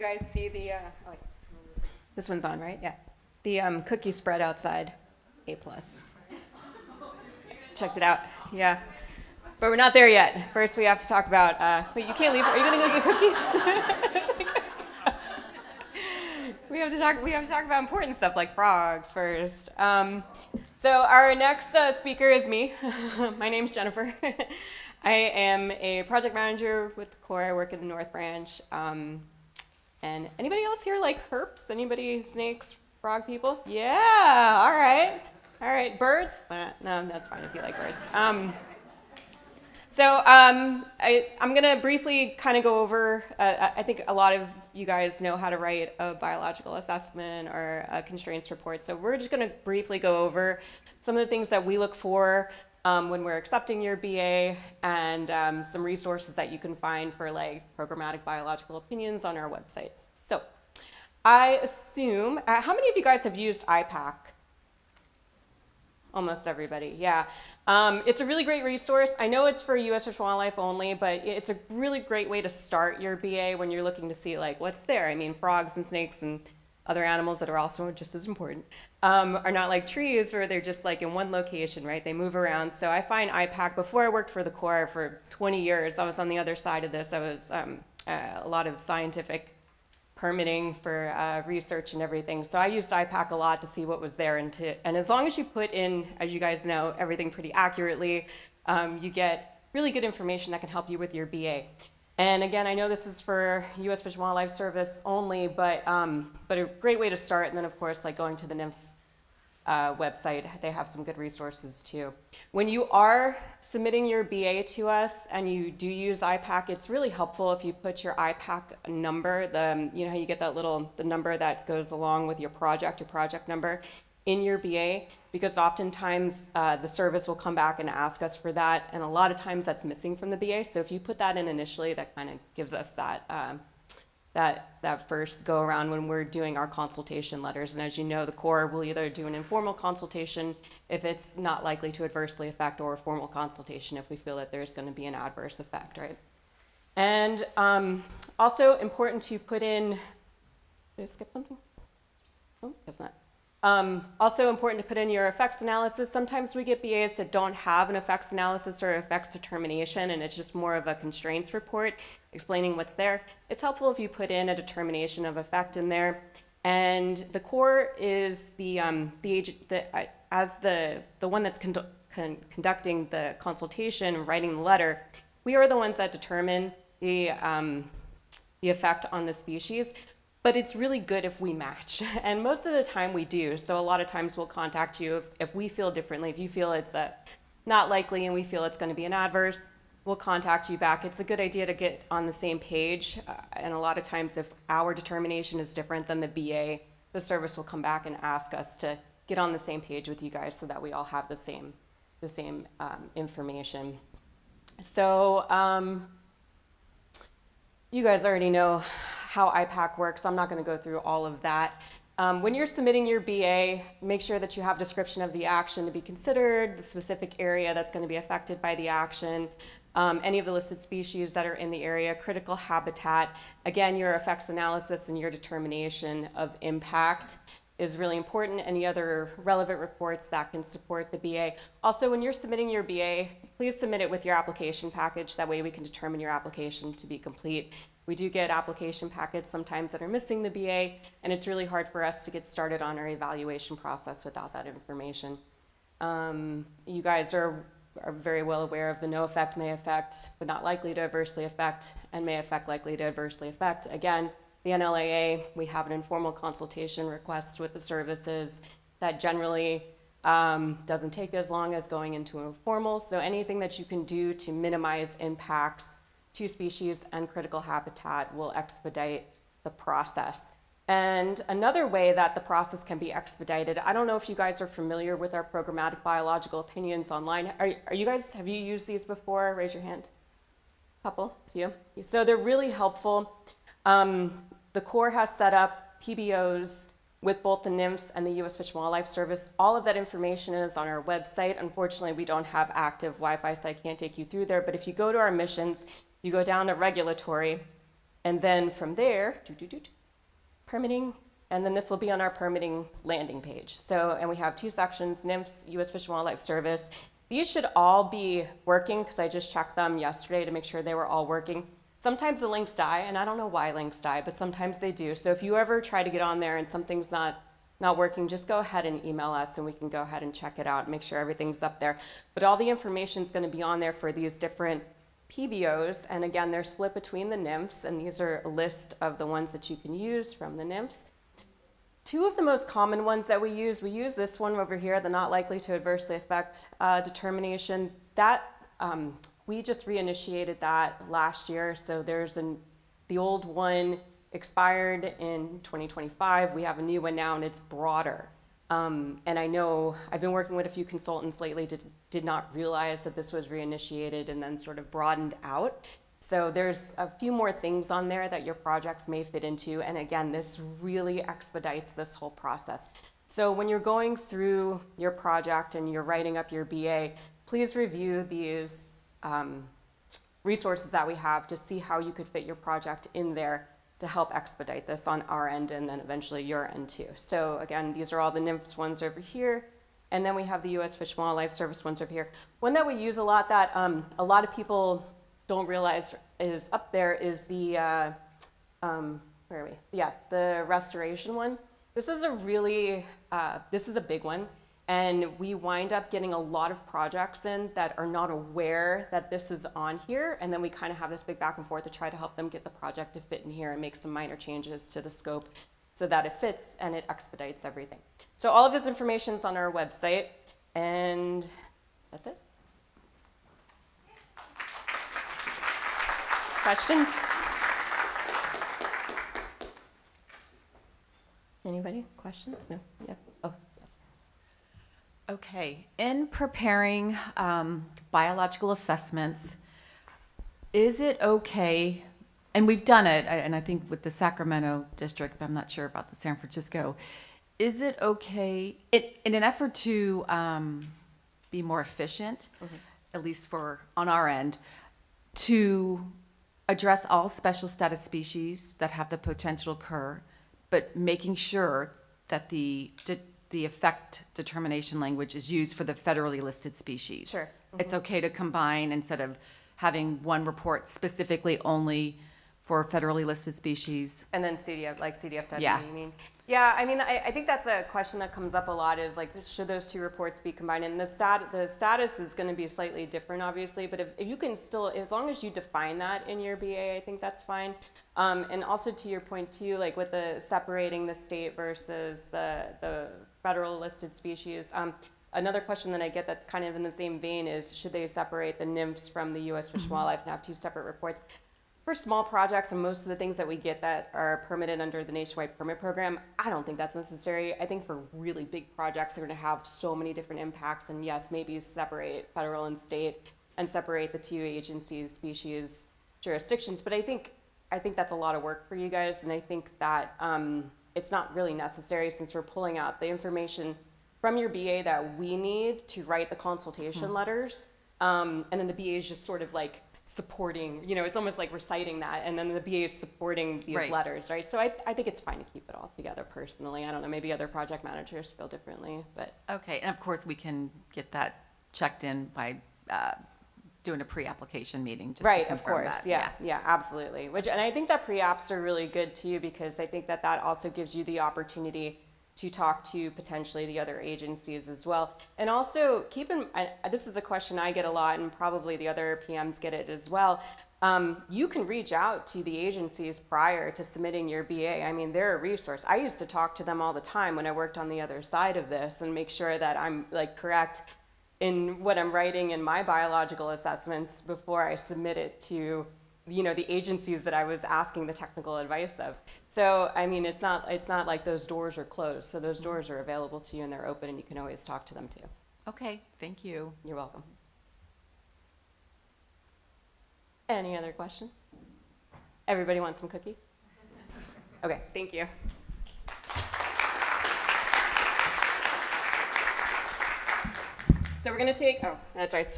You guys see the, this one's on, right? Yeah. The cookie spread outside, A+. Checked it out, yeah. But we're not there yet. First, we have to talk about, wait, you can't leave. Are you gonna go get cookies? we have to talk about important stuff like frogs first. So our next speaker is me. My name's Jennifer. I am a project manager with the Corps. I work in the North Branch. And anybody else here like herps? Anybody snakes, frog people? Yeah, all right. All right, birds? No, that's fine if you like birds. I'm going to briefly kind of go over, I think a lot of you guys know how to write a biological assessment or a constraints report. So we're just going to briefly go over some of the things that we look for when we're accepting your BA and some resources that you can find for like programmatic biological opinions on our websites. So I assume, how many of you guys have used IPAC? Almost everybody, yeah. It's a really great resource. I know it's for U.S. Fish and Wildlife only, but it's a really great way to start your BA when you're looking to see like what's there. I mean, frogs and snakes and other animals that are also just as important are not like trees where they're just like in one location, right? They move around. So I find IPAC, before I worked for the Corps for 20 years, I was on the other side of this. I was a lot of scientific permitting for research and everything. So I used IPAC a lot to see what was there. And as long as you put in, as you guys know, everything pretty accurately, you get really good information that can help you with your BA. And again, I know this is for U.S. Fish and Wildlife Service only, but a great way to start. And then, of course, like going to the NIMS website, they have some good resources too. When you are submitting your BA to us and you do use IPAC, it's really helpful if you put your IPAC number, you know how you get that the number that goes along with your project number, in your BA, because oftentimes the service will come back and ask us for that, and a lot of times that's missing from the BA. So if you put that in initially, that kind of gives us that first go around when we're doing our consultation letters. And as you know, the Corps will either do an informal consultation if it's not likely to adversely affect, or a formal consultation if we feel that there's going to be an adverse effect, right? And also important to put in, did I skip something? Oh, guess not. Also important to put in your effects analysis. Sometimes we get BAs that don't have an effects analysis or effects determination, and it's just more of a constraints report explaining what's there. It's helpful if you put in a determination of effect in there. And the Corps is the agent that, as the one that's conducting the consultation, writing the letter. We are the ones that determine the effect on the species. But it's really good if we match, and most of the time we do. So a lot of times we'll contact you if we feel differently. If you feel it's not likely and we feel it's going to be an adverse, we'll contact you back. It's a good idea to get on the same page, and a lot of times if our determination is different than the BA, the service will come back and ask us to get on the same page with you guys so that we all have the same information. So you guys already know how IPAC works. I'm not going to go through all of that. When you're submitting your BA, make sure that you have description of the action to be considered, the specific area that's going to be affected by the action, any of the listed species that are in the area, critical habitat. Again, your effects analysis and your determination of impact is really important. Any other relevant reports that can support the BA. Also, when you're submitting your BA, please submit it with your application package. That way we can determine your application to be complete. We do get application packets sometimes that are missing the BA, and it's really hard for us to get started on our evaluation process without that information. You guys are very well aware of the no effect, may affect, but not likely to adversely affect, and may affect, likely to adversely affect. Again, the NLAA, we have an informal consultation request with the services that generally doesn't take as long as going into a formal. So anything that you can do to minimize impacts to species and critical habitat will expedite the process. And another way that the process can be expedited, I don't know if you guys are familiar with our programmatic biological opinions online. Are you guys, have you used these before? Raise your hand. Couple, few. So they're really helpful. The Corps has set up PBOs with both the NIMS and the U.S. Fish and Wildlife Service. All of that information is on our website. Unfortunately, we don't have active Wi-Fi, so I can't take you through there. But if you go to our missions, you go down to regulatory, And then from there, permitting, and then this will be on our permitting landing page. So, and we have 2 sections, NIMS, U.S. Fish and Wildlife Service. These should all be working because I just checked them yesterday to make sure they were all working. Sometimes the links die, and I don't know why links die, but sometimes they do. So if you ever try to get on there and something's not working, just go ahead and email us and we can go ahead and check it out and make sure everything's up there. But all the information is going to be on there for these different PBOs, and again, they're split between the NIMFs, and these are a list of the ones that you can use from the NIMFs. 2 of the most common ones that we use this one over here, the not likely to adversely affect determination. That we just reinitiated that last year, so there's the old one expired in 2025. We have a new one now, and it's broader. And I know I've been working with a few consultants lately, did not realize that this was reinitiated and then sort of broadened out. So there's a few more things on there that your projects may fit into. And again, this really expedites this whole process. So when you're going through your project and you're writing up your BA, please review these resources that we have to see how you could fit your project in there to help expedite this on our end and then eventually your end too. So again, these are all the NIMFs ones over here. And then we have the U.S. Fish and Wildlife Service ones over here. One that we use a lot that a lot of people don't realize is up there is the, where are we? Yeah, the restoration one. This is a really, this is a big one. And we wind up getting a lot of projects in that are not aware that this is on here. And then we kind of have this big back and forth to try to help them get the project to fit in here and make some minor changes to the scope so that it fits and it expedites everything. So all of this information is on our website, and that's it. Questions? Anybody? Questions? No? Yes. Oh. Okay, in preparing biological assessments, is it okay, and we've done it, and I think with the Sacramento district, but I'm not sure about the San Francisco, is it okay, in an effort to be more efficient, at least on our end, to address all special status species that have the potential to occur, but making sure that the effect determination language is used for the federally listed species? Sure. It's okay to combine instead of having one report specifically only for federally listed species. And then CDF, like CDFW, Yeah. you mean? Yeah, I mean, I think that's a question that comes up a lot is like, should those 2 reports be combined? And the status is going to be slightly different, obviously, but if you can still, as long as you define that in your BA, I think that's fine. And also to your point too, like with the separating the state versus the federal listed species, another question that I get that's kind of in the same vein is, should they separate the NIMFs from the U.S. Fish and Wildlife and have 2 separate reports? For small projects and most of the things that we get that are permitted under the nationwide permit program, I don't think that's necessary. I think for really big projects, they're going to have so many different impacts, and yes, maybe separate federal and state and separate the 2 agencies, species, jurisdictions. But I think that's a lot of work for you guys, and I think that it's not really necessary since we're pulling out the information from your BA that we need to write the consultation letters, and then the BA is just sort of like supporting, it's almost like reciting that, and then the BA is supporting these letters, right? So I think it's fine to keep it all together personally. I don't know, maybe other project managers feel differently, but. Okay, and of course we can get that checked in by doing a pre-application meeting just to confirm of course, that. Yeah, absolutely. And I think that pre-apps are really good too, because I think that also gives you the opportunity to talk to potentially the other agencies as well. And also this is a question I get a lot, and probably the other PMs get it as well. You can reach out to the agencies prior to submitting your BA. I mean, they're a resource. I used to talk to them all the time when I worked on the other side of this and make sure that I'm like correct in what I'm writing in my biological assessments before I submit it to the agencies that I was asking the technical advice of. So, I mean, it's not like those doors are closed. So those doors are available to you and they're open, and you can always talk to them too. Okay, thank you. You're welcome. Any other questions? Everybody want some cookie? Okay, thank you. So we're gonna take, that's right, still